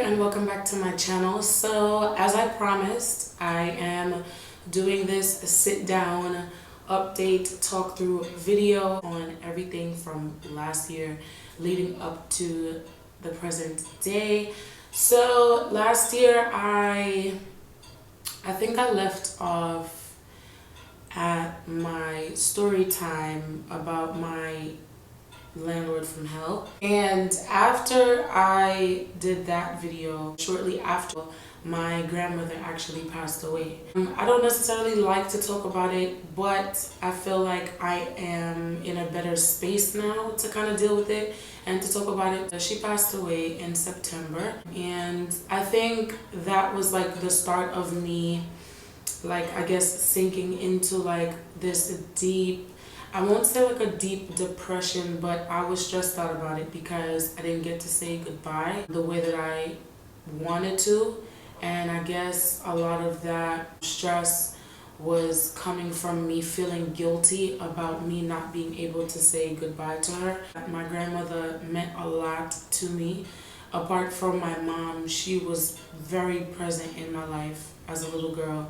and welcome back to my channel. So as I promised, I am doing this sit down update talk through video on everything from last year leading up to the present day. So last year I think I left off at my story time about my landlord from hell, and after I did that video, shortly after, my grandmother actually passed away. I don't necessarily like to talk about it, but I feel like I am in a better space now to kind of deal with it and to talk about it. She passed away in September, and I think that was like the start of me, like, I guess, sinking into like this deep, I won't say like a deep depression, but I was stressed out about it because I didn't get to say goodbye the way that I wanted to. And I guess a lot of that stress was coming from me feeling guilty about me not being able to say goodbye to her. My grandmother meant a lot to me. Apart from my mom, she was very present in my life as a little girl.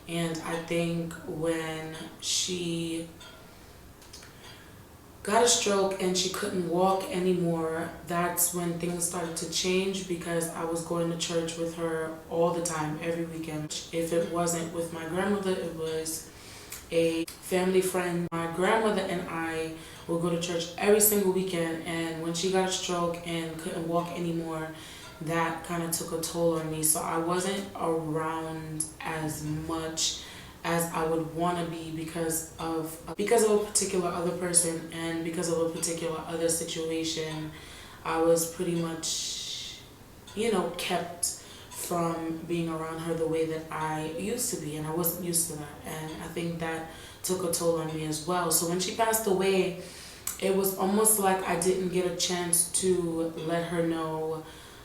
And I think when she got a stroke and she couldn't walk anymore, that's when things started to change, because I was going to church with her all the time, every weekend. If it wasn't with my grandmother, it was a family friend. My grandmother and I would go to church every single weekend, and when she got a stroke and couldn't walk anymore, that kind of took a toll on me. So I wasn't around as much as I would want to be because of a particular other person and because of a particular other situation. I was pretty much, kept from being around her the way that I used to be, and I wasn't used to that, and I think that took a toll on me as well. So when she passed away, it was almost like I didn't get a chance to let her know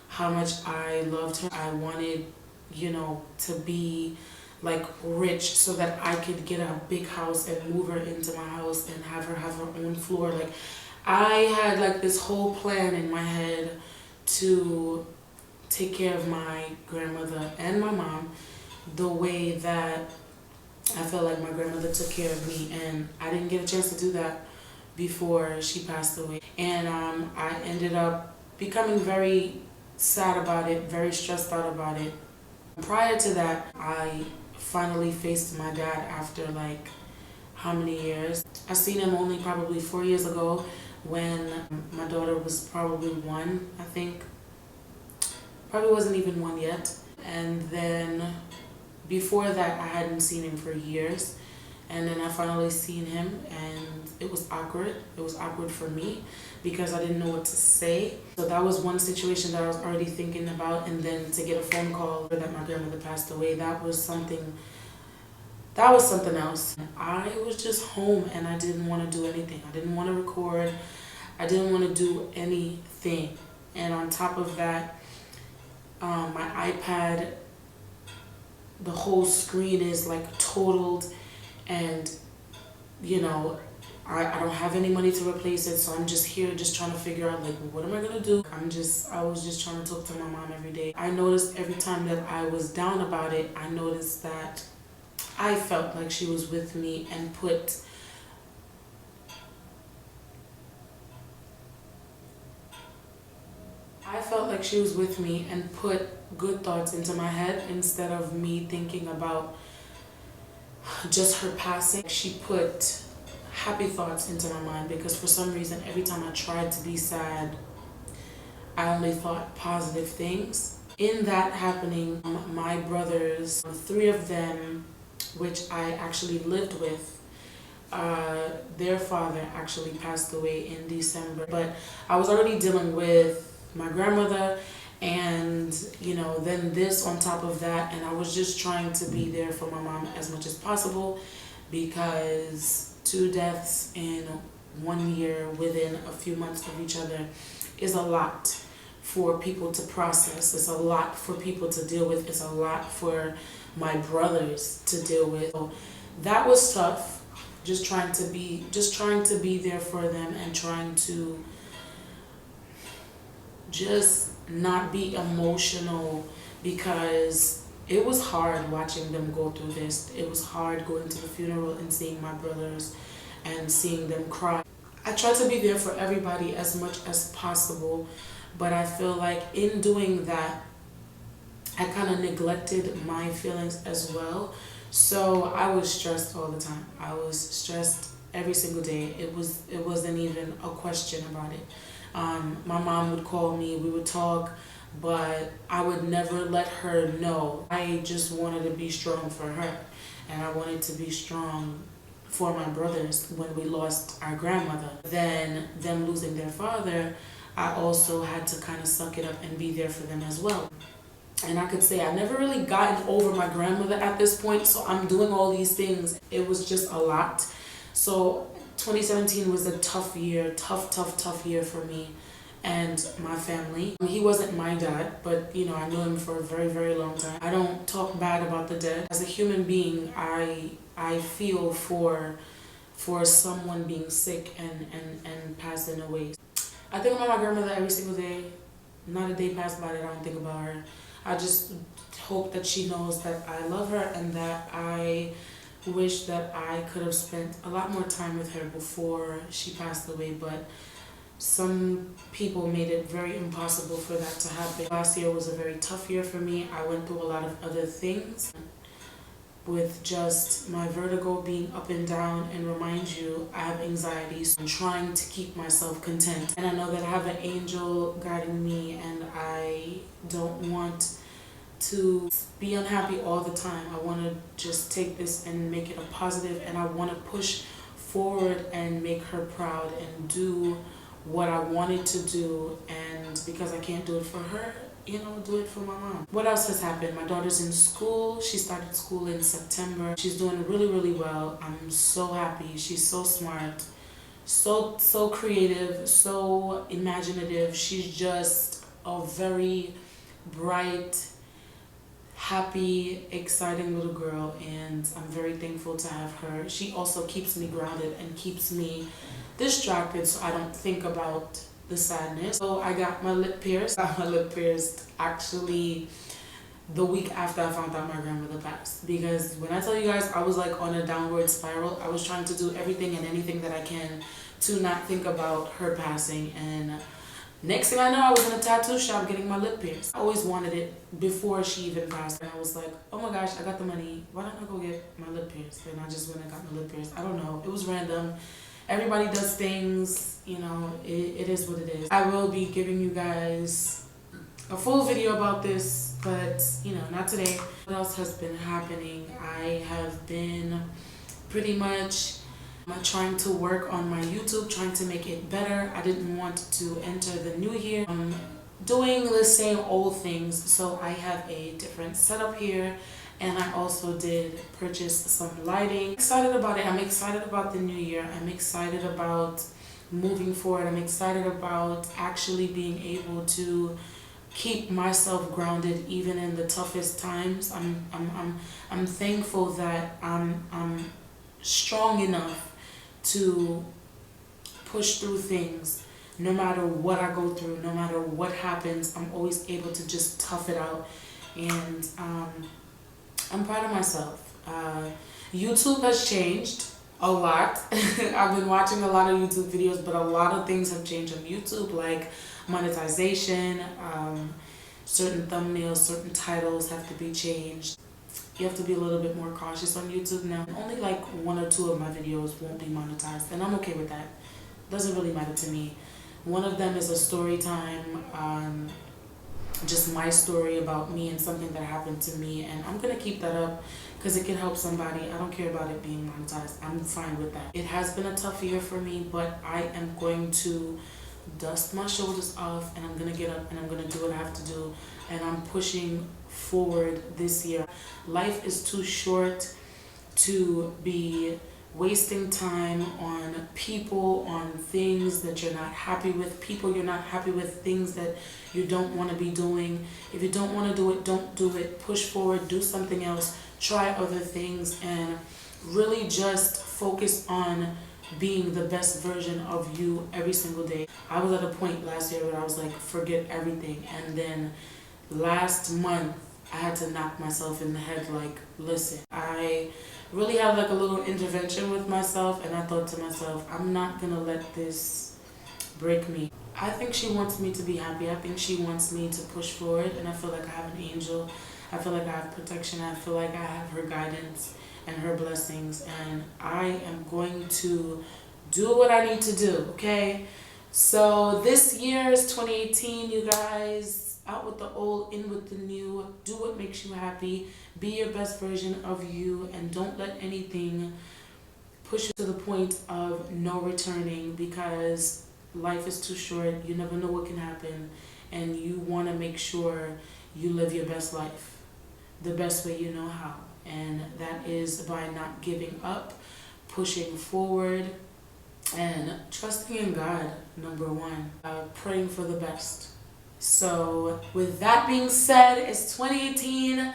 how much I loved her. I wanted, to be like rich so that I could get a big house and move her into my house and have her own floor. Like, I had like this whole plan in my head to take care of my grandmother and my mom the way that I felt like my grandmother took care of me, and I didn't get a chance to do that before she passed away. And I ended up becoming very sad about it, very stressed out about it. Prior to that, I finally faced my dad after like how many years? I seen him only probably 4 years ago when my daughter was probably 1, I think. Probably wasn't even 1 yet. And then before that, I hadn't seen him for years. And then I finally seen him, and it was awkward. It was awkward for me because I didn't know what to say. So that was one situation that I was already thinking about. And then to get a phone call that my grandmother passed away, that was something else. I was just home and I didn't want to do anything. I didn't want to record. I didn't want to do anything. And on top of that, my iPad, the whole screen is like totaled, and I don't have any money to replace it, so I'm just here just trying to figure out, like, what am I gonna do? I was just trying to talk to my mom every day. I noticed every time that I was down about it, I noticed that I felt like she was with me and put good thoughts into my head instead of me thinking about just her passing. She put happy thoughts into my mind, because for some reason every time I tried to be sad, I only thought positive things. In that happening, my brothers, 3 of them, which I actually lived with, their father actually passed away in December. But I was already dealing with my grandmother, and then this on top of that, and I was just trying to be there for my mom as much as possible, because 2 deaths in 1 year within a few months of each other is a lot for people to process. It's a lot for people to deal with. It's a lot for my brothers to deal with. So that was tough, just trying to be there for them, and trying to just not be emotional, because it was hard watching them go through this. It was hard going to the funeral and seeing my brothers and seeing them cry. I try to be there for everybody as much as possible, but I feel like in doing that, I kind of neglected my feelings as well. So I was stressed all the time. I was stressed every single day. It wasn't even a question about it. My mom would call me, we would talk, but I would never let her know. I just wanted to be strong for her, and I wanted to be strong for my brothers when we lost our grandmother. Then them losing their father, I also had to kind of suck it up and be there for them as well. And I could say I never really gotten over my grandmother at this point, so I'm doing all these things. It was just a lot. So 2017 was a tough year, tough year for me and my family. He wasn't my dad, but I knew him for a very long time. I don't talk bad about the dead. As a human being, I feel for someone being sick and passing away. I think about my grandmother every single day. Not a day passed by that I don't think about her. I just hope that she knows that I love her, and that I wish that I could have spent a lot more time with her before she passed away, but some people made it very impossible for that to happen. Last year was a very tough year for me. I went through a lot of other things, with just my vertigo being up and down, and remind you, I have anxiety, so I'm trying to keep myself content. And I know that I have an angel guiding me, and I don't want to be unhappy all the time. I want to just take this and make it a positive, and I want to push forward and make her proud and do what I wanted to do. And because I can't do it for her, do it for my mom. What else has happened? My daughter's in school. She started school in September. She's doing really well. I'm so happy. She's so smart, so creative, so imaginative. She's just a very bright, happy, exciting little girl, and I'm very thankful to have her. She also keeps me grounded and keeps me distracted, so I don't think about the sadness. So I got my lip pierced. Actually the week after I found out my grandmother passed, because when I tell you guys, I was like on a downward spiral. I was trying to do everything and anything that I can to not think about her passing, and next thing I know, I was in a tattoo shop getting my lip pierced. I always wanted it before she even passed, and I was like, oh my gosh, I got the money, why don't I go get my lip pierced? And I just went and got my lip pierced. I don't know, it was random. Everybody does things, it is what it is. I will be giving you guys a full video about this, but not today. What else has been happening? I have been pretty much trying to work on my YouTube, trying to make it better. I didn't want to enter the new year doing the same old things, so I have a different setup here. And I also did purchase some lighting. I'm excited about it. I'm excited about the new year. I'm excited about moving forward. I'm excited about actually being able to keep myself grounded even in the toughest times. I'm thankful that I'm strong enough to push through things. No matter what I go through, no matter what happens, I'm always able to just tough it out. And I'm proud of myself. YouTube has changed a lot. I've been watching a lot of YouTube videos, but a lot of things have changed on YouTube, like monetization, certain thumbnails, certain titles have to be changed. You have to be a little bit more cautious on YouTube now. Only like 1 or 2 of my videos won't be monetized, and I'm okay with that. Doesn't really matter to me. One of them is a story time, just my story about me and something that happened to me, and I'm gonna keep that up because it can help somebody. I don't care about it being monetized. I'm fine with that. It has been a tough year for me, but I am going to dust my shoulders off, and I'm gonna get up and I'm gonna do what I have to do, and I'm pushing forward this year. Life is too short to be wasting time on people, on things that you're not happy with, people you're not happy with, things that you don't want to be doing. If you don't want to do it, don't do it. Push forward, do something else, try other things, and really just focus on being the best version of you every single day. I was at a point last year where I was like, forget everything. And then last month, I had to knock myself in the head like, listen, I really had like a little intervention with myself, and I thought to myself, I'm not gonna let this break me. I think she wants me to be happy. I think she wants me to push forward, and I feel like I have an angel. I feel like I have protection. I feel like I have her guidance and her blessings, and I am going to do what I need to do, okay? So this year is 2018, you guys. Out with the old, in with the new. Do what makes you happy. Be your best version of you, and don't let anything push you to the point of no returning, because life is too short. You never know what can happen, and you want to make sure you live your best life the best way you know how, and that is by not giving up, pushing forward, and trusting in God, number one, praying for the best. So with that being said, it's 2018.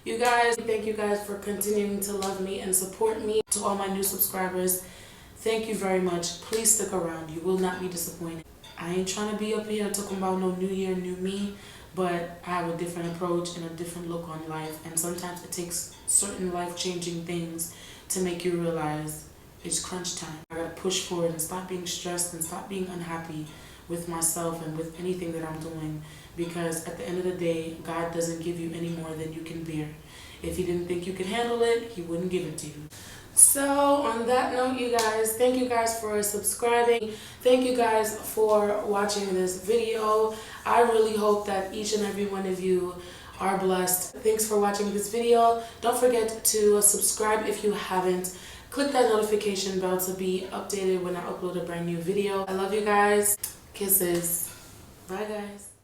You guys, thank you guys for continuing to love me and support me. To all my new subscribers, thank you very much. Please stick around. You will not be disappointed. I ain't trying to be up here talking about no new year, new me, but I have a different approach and a different look on life. And sometimes it takes certain life-changing things to make you realize it's crunch time. I gotta push forward and stop being stressed and stop being unhappy with myself and with anything that I'm doing, because at the end of the day, God doesn't give you any more than you can bear. If He didn't think you could handle it, He wouldn't give it to you. So on that note, you guys, thank you guys for subscribing. Thank you guys for watching this video. I really hope that each and every one of you are blessed. Thanks for watching this video. Don't forget to subscribe if you haven't. Click that notification bell to be updated when I upload a brand new video. I love you guys. Kisses. Bye, guys.